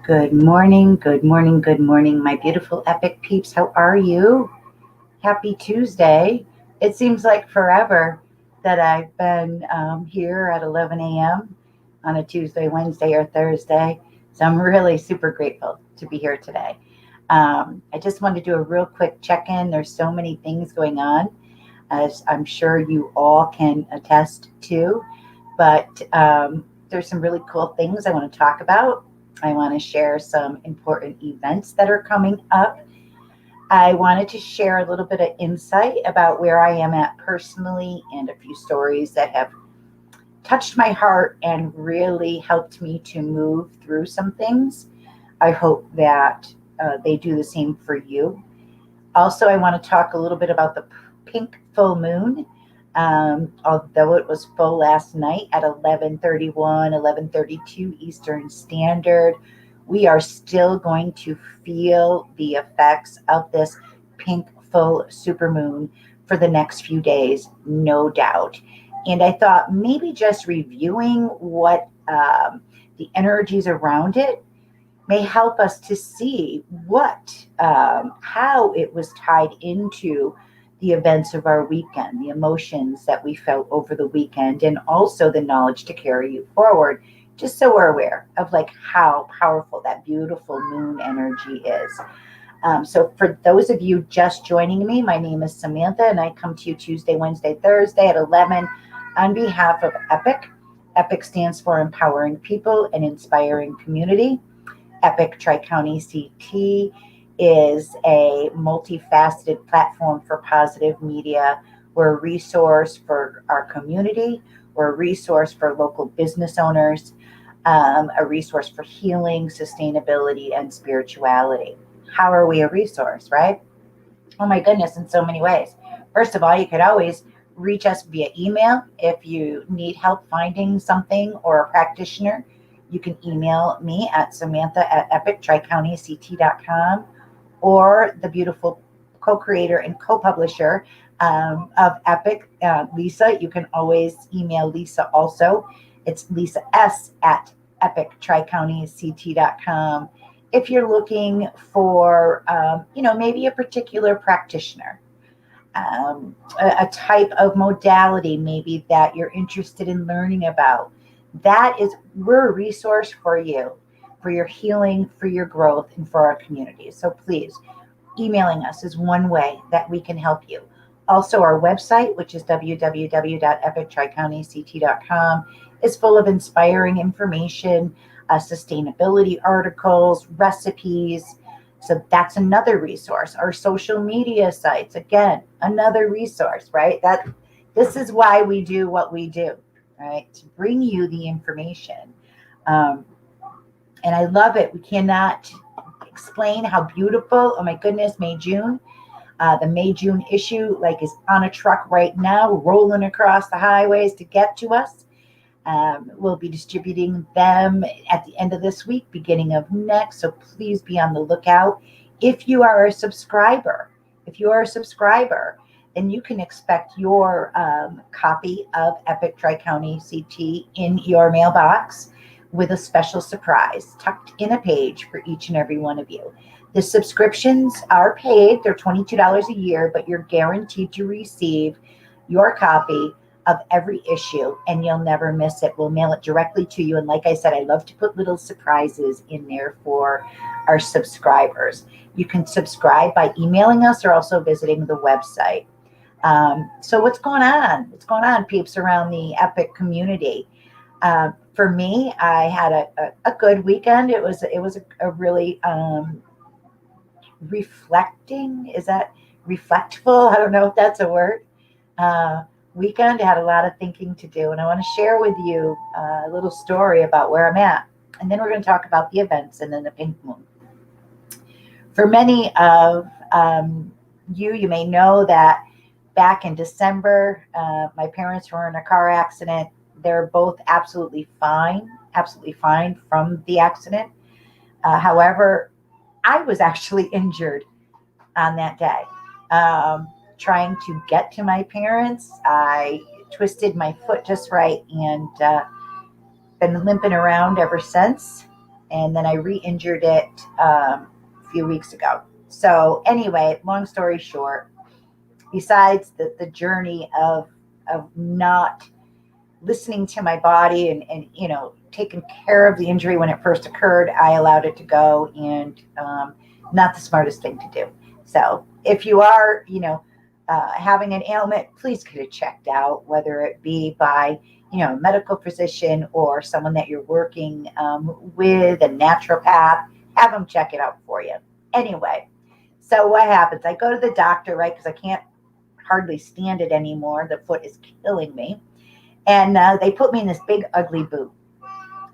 Good morning, good morning, good morning, my beautiful epic peeps. How are you? Happy Tuesday. It seems like forever that I've been here at 11 a.m. on a Tuesday, Wednesday, or Thursday. So I'm really super grateful to be here today. I just wanted to do a real quick check-in. There's so many things going on, as I'm sure you all can attest to. But there's some really cool things I want to talk about. I want to share some important events that are coming up. I wanted to share a little bit of insight about where I am at personally and a few stories that have touched my heart and really helped me to move through some things. I hope that they do the same for you. Also, I want to talk a little bit about the pink full moon. Although it was full last night at 11:31, 11:32 Eastern Standard, we are still going to feel the effects of this pink full supermoon for the next few days, no doubt. And I thought maybe just reviewing what the energies around it may help us to see how it was tied into the events of our weekend, the emotions that we felt over the weekend, and also the knowledge to carry you forward, just so we're aware of like how powerful that beautiful moon energy is. So for those of you just joining me, my name is Samantha, and I come to you Tuesday, Wednesday, Thursday at 11 on behalf of E.P.I.C. E.P.I.C. stands for Empowering People and Inspiring Community. E.P.I.C. Tri-County CT is a multifaceted platform for positive media. We're a resource for our community. We're a resource for local business owners, a resource for healing, sustainability, and spirituality. How are we a resource, right? Oh my goodness, in so many ways. First of all, you could always reach us via email if you need help finding something or a practitioner. You can email me at samantha@epictricountyct.com, or the beautiful co-creator and co-publisher of E.P.I.C., Lisa. You can always email Lisa also. It's Lisa S@epictricountyct.com if you're looking for, maybe a particular practitioner, a type of modality maybe that you're interested in learning about. We're a resource for you, for your healing, for your growth, and for our community. So please, emailing us is one way that we can help you. Also, our website, which is www.epictricountyct.com, is full of inspiring information, sustainability articles, recipes. So that's another resource. Our social media sites, again, another resource, right? This is why we do what we do, right? To bring you the information. And I love it. We cannot explain how beautiful. Oh my goodness, May, June. The May, June issue is on a truck right now, rolling across the highways to get to us. We'll be distributing them at the end of this week, beginning of next. So please be on the lookout. If you are a subscriber, then you can expect your copy of E.P.I.C. Tri-County CT in your mailbox with a special surprise tucked in a page for each and every one of you. The subscriptions are paid. They're $22 a year, but you're guaranteed to receive your copy of every issue, and you'll never miss it. We'll mail it directly to you. And like I said, I love to put little surprises in there for our subscribers. You can subscribe by emailing us or also visiting the website. So what's going on? What's going on, peeps, around the E.P.I.C. community? For me, I had a good weekend. It was a really reflecting. Is that reflectful? I don't know if that's a word. Weekend. I had a lot of thinking to do, and I want to share with you a little story about where I'm at. And then we're going to talk about the events and then the pink moon. For many of you may know that back in December, my parents were in a car accident. They're both absolutely fine from the accident. However, I was actually injured on that day. Trying to get to my parents, I twisted my foot just right and been limping around ever since. and then I re-injured it a few weeks ago. So anyway, long story short, besides the journey of not listening to my body and taking care of the injury when it first occurred, I allowed it to go, and not the smartest thing to do. So if you are having an ailment, please get it checked out, whether it be by a medical physician or someone that you're working with, a naturopath. Have them check it out for you. Anyway, so what happens? I go to the doctor, right, because I can't hardly stand it anymore. The foot is killing me. And they put me in this big ugly boot,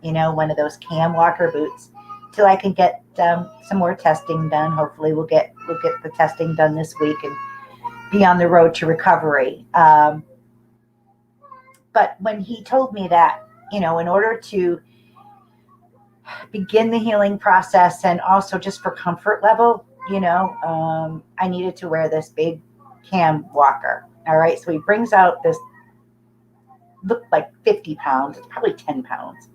one of those cam walker boots, till I can get some more testing done. Hopefully we'll get the testing done this week and be on the road to recovery. But when he told me that, in order to begin the healing process, and also just for comfort level, I needed to wear this big cam walker. All right. So he brings out this, looked like 50 pounds. It's probably 10 pounds.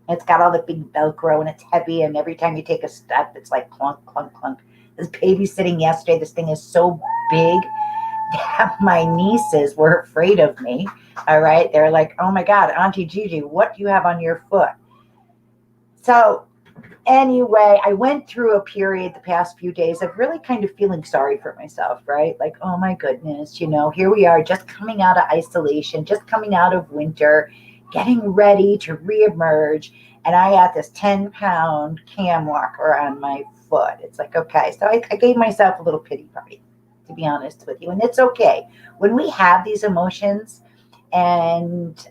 It's got all the big Velcro, and it's heavy. And every time you take a step, it's like clunk, clunk, clunk. This babysitting yesterday, this thing is so big that my nieces were afraid of me. All right. They're like, oh my God, Auntie Gigi, what do you have on your foot? So anyway, I went through a period the past few days of really kind of feeling sorry for myself, right? Like, oh my goodness, here we are just coming out of isolation, just coming out of winter, getting ready to reemerge. And I got this 10-pound cam walker on my foot. It's like, okay. So I gave myself a little pity party, to be honest with you. And it's okay. When we have these emotions and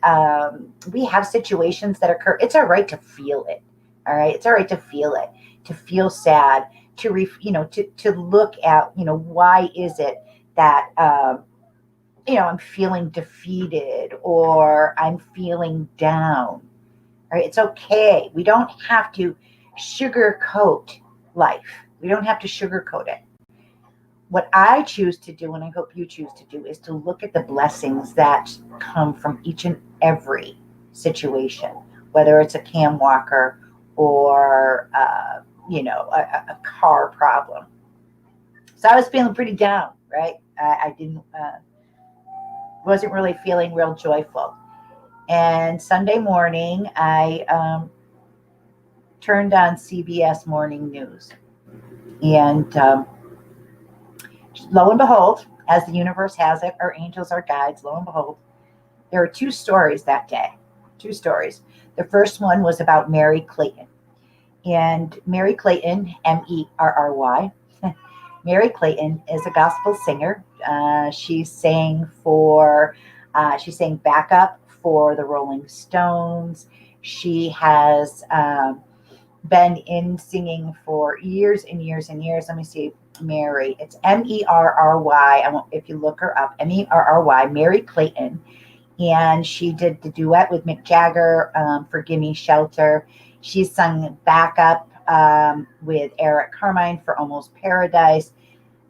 we have situations that occur, it's all right to feel it. All right. It's all right to feel it, to feel sad, to look at, why is it that, I'm feeling defeated or I'm feeling down. All right. It's okay. We don't have to sugarcoat life. We don't have to sugarcoat it. What I choose to do, and I hope you choose to do, is to look at the blessings that come from each and every situation, whether it's a cam walker or, a car problem. So I was feeling pretty down, right? I wasn't really feeling real joyful. And Sunday morning, I turned on CBS Morning News. And lo and behold, as the universe has it, our angels are guides, lo and behold, there were two stories that day. Two stories. The first one was about Mary Clayton. And Mary Clayton, Merry, Mary Clayton is a gospel singer. She sang backup for the Rolling Stones. She has been in singing for years and years and years. Let me see, Mary. It's Merry. If you look her up, Merry, Mary Clayton. And she did the duet with Mick Jagger for Gimme Shelter. She's sung backup with Eric Carmine for Almost Paradise.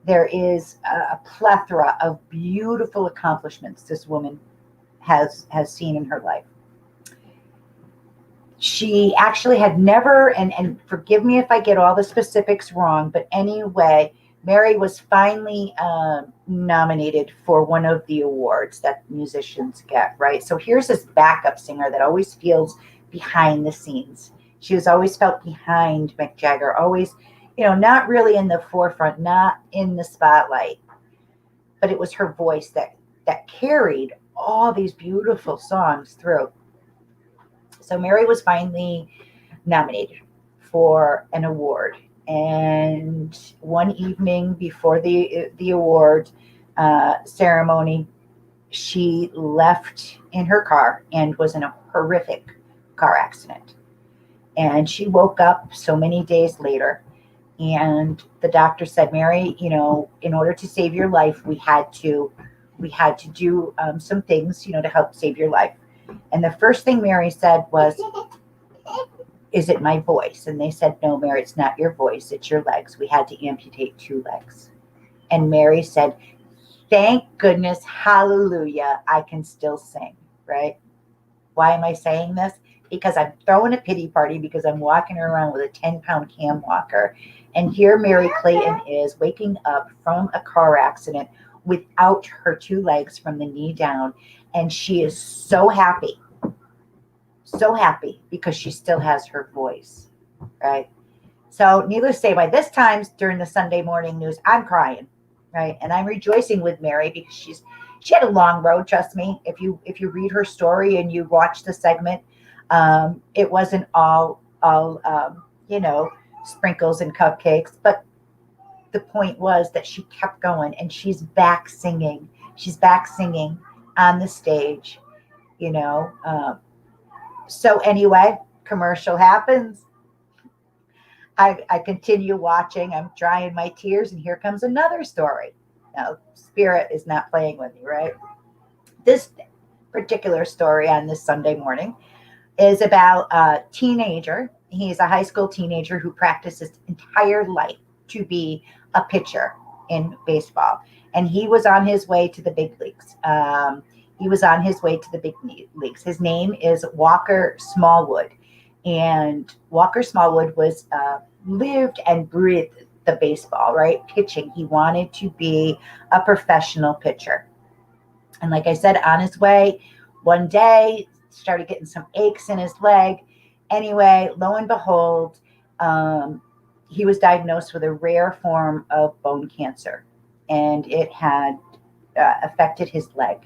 There is a plethora of beautiful accomplishments this woman has seen in her life. She actually had never, and forgive me if I get all the specifics wrong, but anyway, Mary was finally nominated for one of the awards that musicians get, right? So here's this backup singer that always feels behind the scenes. She was always felt behind Mick Jagger, always, not really in the forefront, not in the spotlight, but it was her voice that carried all these beautiful songs through. So Mary was finally nominated for an award. And one evening before the award ceremony, she left in her car and was in a horrific car accident. And she woke up so many days later, and the doctor said, Mary, in order to save your life, we had to do some things, to help save your life. And the first thing Mary said was, is it my voice? And they said, no, Mary, it's not your voice, it's your legs. We had to amputate 2 legs. And Mary said, thank goodness, hallelujah, I can still sing, right? Why am I saying this? because I'm throwing a pity party because I'm walking her around with a 10-pound cam walker. And here Mary Clayton is waking up from a car accident without her two legs from the knee down. And she is so happy because she still has her voice, right? So needless to say, by this time during the Sunday morning news, I'm crying, right? And I'm rejoicing with Mary because she had a long road. Trust me. If you read her story and you watch the segment, it wasn't all sprinkles and cupcakes. But the point was that she kept going, and she's back singing. She's back singing on the stage, you know. So anyway, commercial happens. I continue watching. I'm drying my tears, and here comes another story. Now, Spirit is not playing with me, right? This particular story on this Sunday morning is about a teenager. He's a high school teenager who practiced his entire life to be a pitcher in baseball. And he was on his way to the big leagues. His name is Walker Smallwood. And Walker Smallwood was lived and breathed the baseball, right? Pitching. He wanted to be a professional pitcher. And like I said, on his way, one day, started getting some aches in his leg. Anyway, lo and behold, he was diagnosed with a rare form of bone cancer, and it had affected his leg.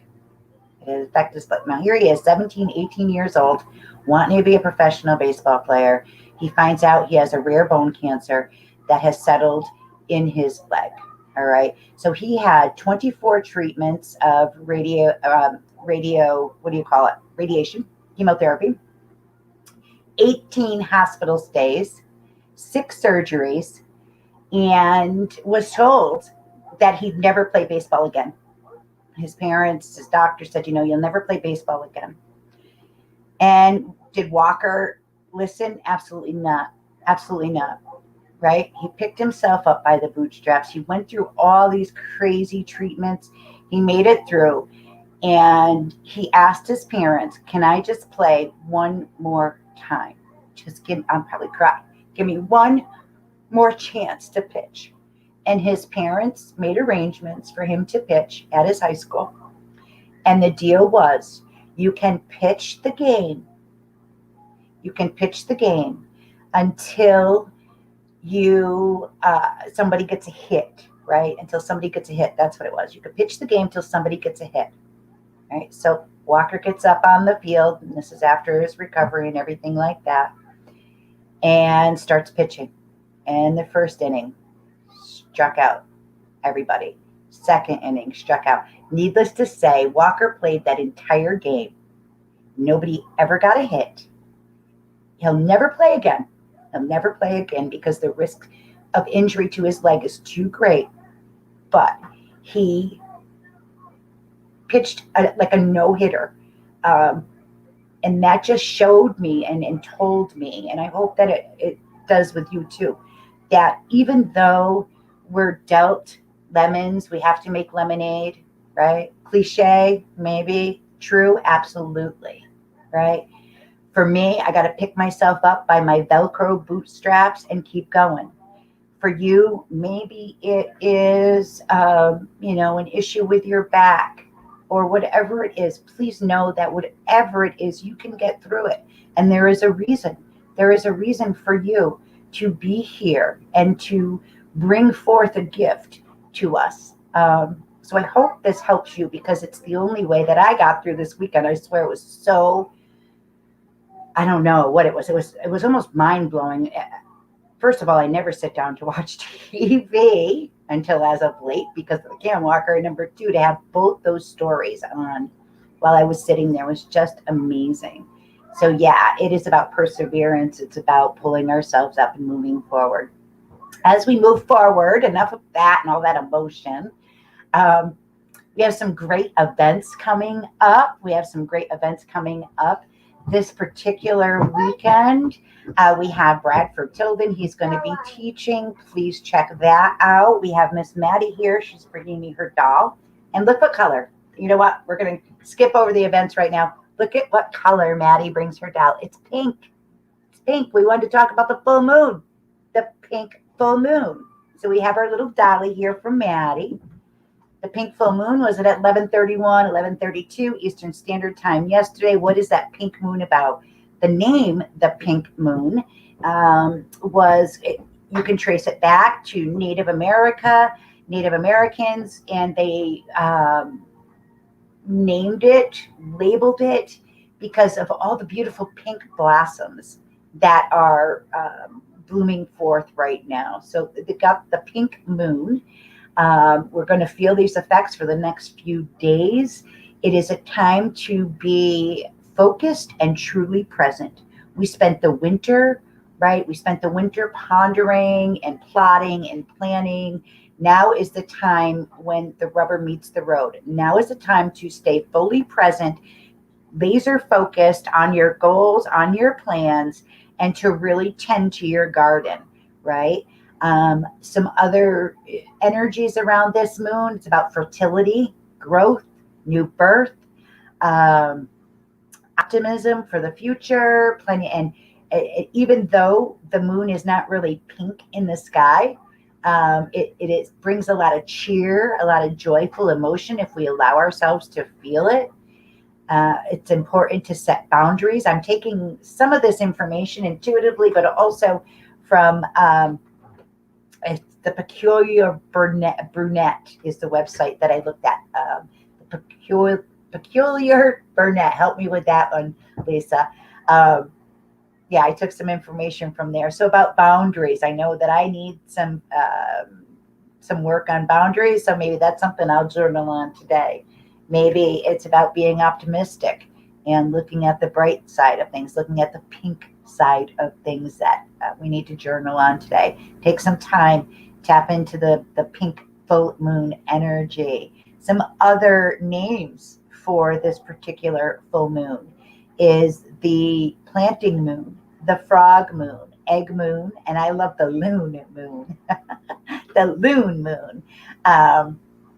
It affected his leg. Now here he is, 17, 18 years old, wanting to be a professional baseball player. He finds out he has a rare bone cancer that has settled in his leg. All right. So he had 24 treatments of radiation, chemotherapy, 18 hospital stays, 6 surgeries, and was told that he'd never play baseball again. His parents, his doctor said, you'll never play baseball again. And did Walker listen? Absolutely not. Absolutely not. Right? He picked himself up by the bootstraps. He went through all these crazy treatments. He made it through. And he asked his parents, can I just play one more time? I'm probably crying. Give me one more chance to pitch. And his parents made arrangements for him to pitch at his high school. And the deal was, you can pitch the game. You can pitch the game until somebody gets a hit, right? Until somebody gets a hit. That's what it was. You could pitch the game till somebody gets a hit, right? So Walker gets up on the field, and this is after his recovery and everything like that, and starts pitching. And the first inning, struck out everybody. Second inning, struck out. Needless to say, Walker played that entire game. Nobody ever got a hit. He'll never play again. He'll never play again because the risk of injury to his leg is too great. But he pitched like a no-hitter. And that just showed me and told me, and I hope that it does with you too, that even though we're dealt lemons, we have to make lemonade, right? Cliche, maybe. True, absolutely, right? For me, I got to pick myself up by my Velcro bootstraps and keep going. For you, maybe it is, an issue with your back or whatever it is. Please know that whatever it is, you can get through it. And there is a reason. There is a reason for you to be here and to bring forth a gift to us. So I hope this helps you because it's the only way that I got through this weekend. I swear it was so, I don't know what it was. It was almost mind-blowing. First of all, I never sit down to watch TV until as of late because of the cam walker. And number 2, to have both those stories on while I was sitting there was just amazing. So yeah, it is about perseverance. It's about pulling ourselves up and moving forward. As we move forward, enough of that and all that emotion. We have some great events coming up. This particular weekend, we have Bradford Tilden. He's going to be teaching. Please check that out. We have Miss Maddie here. She's bringing me her doll. And look what color. You know what? We're going to skip over the events right now. Look at what color Maddie brings her doll. It's pink. It's pink. We wanted to talk about the full moon, the pink full moon. So we have our little dolly here from Maddie. The pink full moon was at 11:31, 11:32 Eastern Standard Time yesterday. What is that pink moon about? The name, the pink moon, you can trace it back to Native Americans, and they named it, labeled it, because of all the beautiful pink blossoms that are blooming forth right now. So they got the pink moon. We're going to feel these effects for the next few days. It is a time to be focused and truly present. We spent the winter, right? We spent the winter pondering and plotting and planning. Now is the time when the rubber meets the road. Now is the time to stay fully present, laser focused on your goals, on your plans, and to really tend to your garden, right? Some other energies around this moon, it's about fertility, growth, new birth, optimism for the future, plenty. And even though the moon is not really pink in the sky, it brings a lot of cheer, a lot of joyful emotion if we allow ourselves to feel it. It's important to set boundaries. I'm taking some of this information intuitively, but also from the Peculiar Brunette is the website that I looked at. The Peculiar Brunette. Help me with that one, Lisa. Yeah, I took some information from there. So about boundaries, I know that I need some work on boundaries. So maybe that's something I'll journal on today. Maybe it's about being optimistic and looking at the bright side of things, looking at the pink side of things that we need to journal on today. Take some time, tap into the pink full moon energy. Some other names for this particular full moon is the planting moon, the frog moon, egg moon, and I love the loon moon, the loon moon.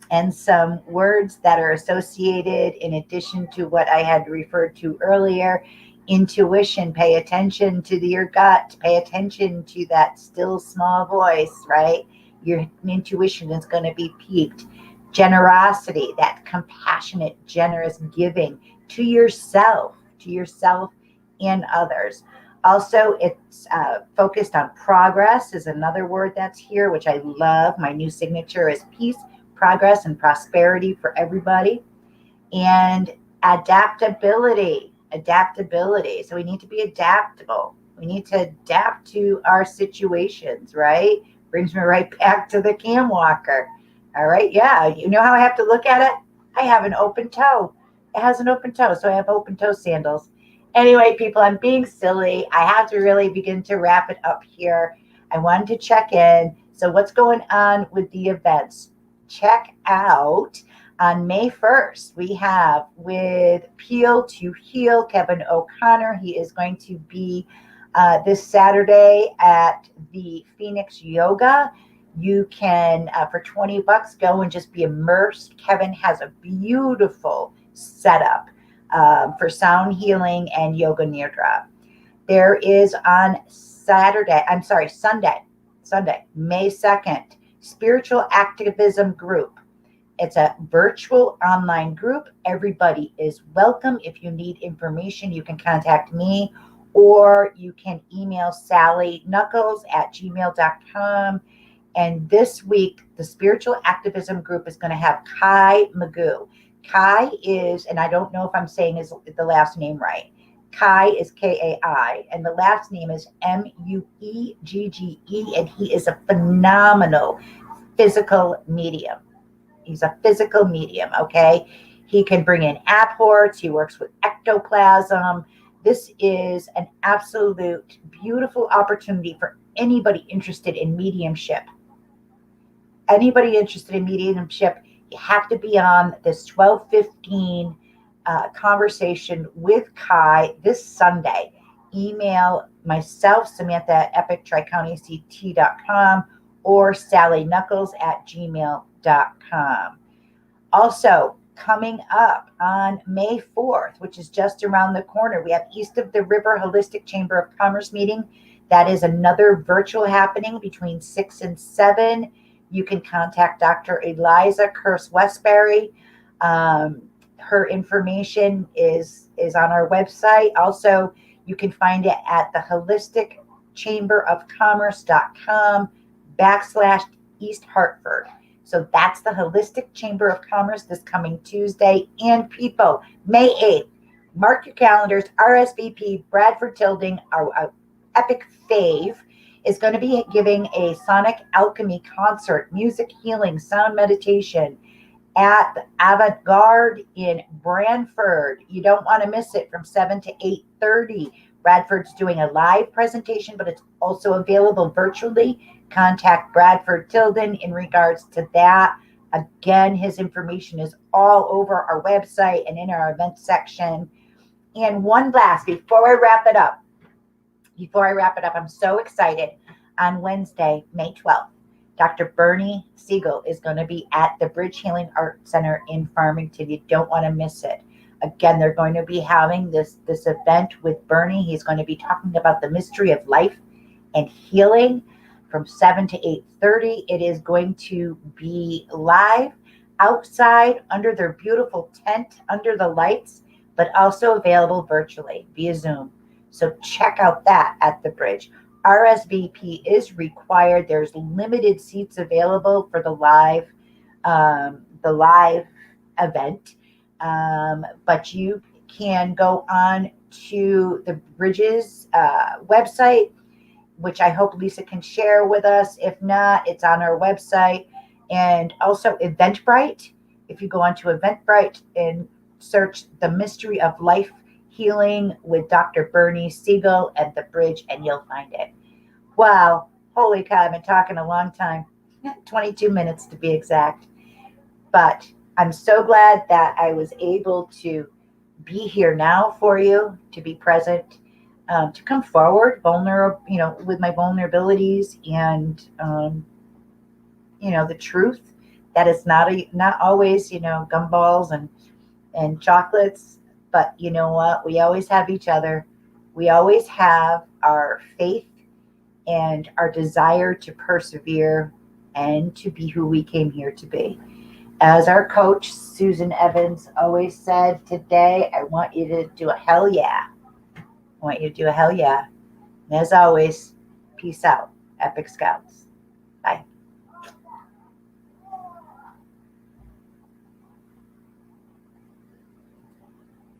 And some words that are associated in addition to what I had referred to earlier. Intuition, pay attention to your gut, pay attention to that still small voice, right? Your intuition is going to be piqued. Generosity, that compassionate, generous giving to yourself and others. Also, it's focused on progress is another word that's here, which I love. My new signature is peace, progress, and prosperity for everybody. And adaptability. So we need to be adaptable. We need to adapt to our situations, right? Brings me right back to the cam walker. All right. Yeah. You know how I have to look at it? I have an open toe. It has an open toe. So I have open toe sandals. Anyway, people, I'm being silly. I have to really begin to wrap it up here. I wanted to check in. So what's going on with the events? Check out on May 1st, we have with Peel to Heal, Kevin O'Connor. He is going to be this Saturday at the Phoenix Yoga. You can, for $20, go and just be immersed. Kevin has a beautiful setup for sound healing and yoga nidra. There is on Sunday, May 2nd, Spiritual Activism Group. It's a virtual online group. Everybody is welcome. If you need information, you can contact me or you can email sallyknuckles@gmail.com. And this week, the Spiritual Activism Group is going to have Kai Magoo. Kai is, and I don't know if I'm saying the last name right. Kai is Kai, and the last name is Muegge, and he is a phenomenal physical medium. He's a physical medium, okay? He can bring in apports. He works with ectoplasm. This is an absolute beautiful opportunity for anybody interested in mediumship. Anybody interested in mediumship, you have to be on this 12:15 conversation with Kai this Sunday. Email myself, Samantha at epictricountect.com or sallyknuckles@gmail.com. Also, coming up on May 4th, which is just around the corner. We have East of the River Holistic Chamber of Commerce meeting. That is another virtual happening between 6 and 7. You can contact Dr. Eliza Curse Westbury. Her information is on our website. Also, you can find it at the holisticchamberofcommerce.com/East Hartford. So that's the Holistic Chamber of Commerce this coming Tuesday. And people, May 8th, mark your calendars. RSVP Bradford Tilding, our epic fave, is going to be giving a sonic alchemy concert, music healing, sound meditation at the Avant-Garde in Brantford. You don't want to miss it from 7 to 8:30. Bradford's doing a live presentation, but it's also available virtually. Contact Bradford Tilden in regards to that. Again, his information is all over our website and in our events section. And one last, before I wrap it up, I'm so excited. On Wednesday, May 12th, Dr. Bernie Siegel is going to be at the Bridge Healing Art Center in Farmington. You don't want to miss it. Again, they're going to be having this event with Bernie. He's going to be talking about the mystery of life and healing from 7 to 8:30. It is going to be live outside under their beautiful tent under the lights, but also available virtually via Zoom. So check out that at the Bridge. RSVP is required. There's limited seats available for the live event, but you can go on to the Bridges website, which I hope Lisa can share with us. If not, it's on our website. And also Eventbrite. If you go onto Eventbrite and search The Mystery of Life Healing with Dr. Bernie Siegel and the Bridge, and you'll find it. Wow, holy cow, I've been talking a long time, 22 minutes to be exact. But I'm so glad that I was able to be here now for you, to be present, to come forward, vulnerable, with my vulnerabilities and, the truth that it's not always, gumballs and chocolates. But you know what? We always have each other. We always have our faith and our desire to persevere and to be who we came here to be. As our coach, Susan Evans, always said, today, I want you to do a hell yeah. I want you to do a hell yeah. And as always, peace out, Epic Scouts.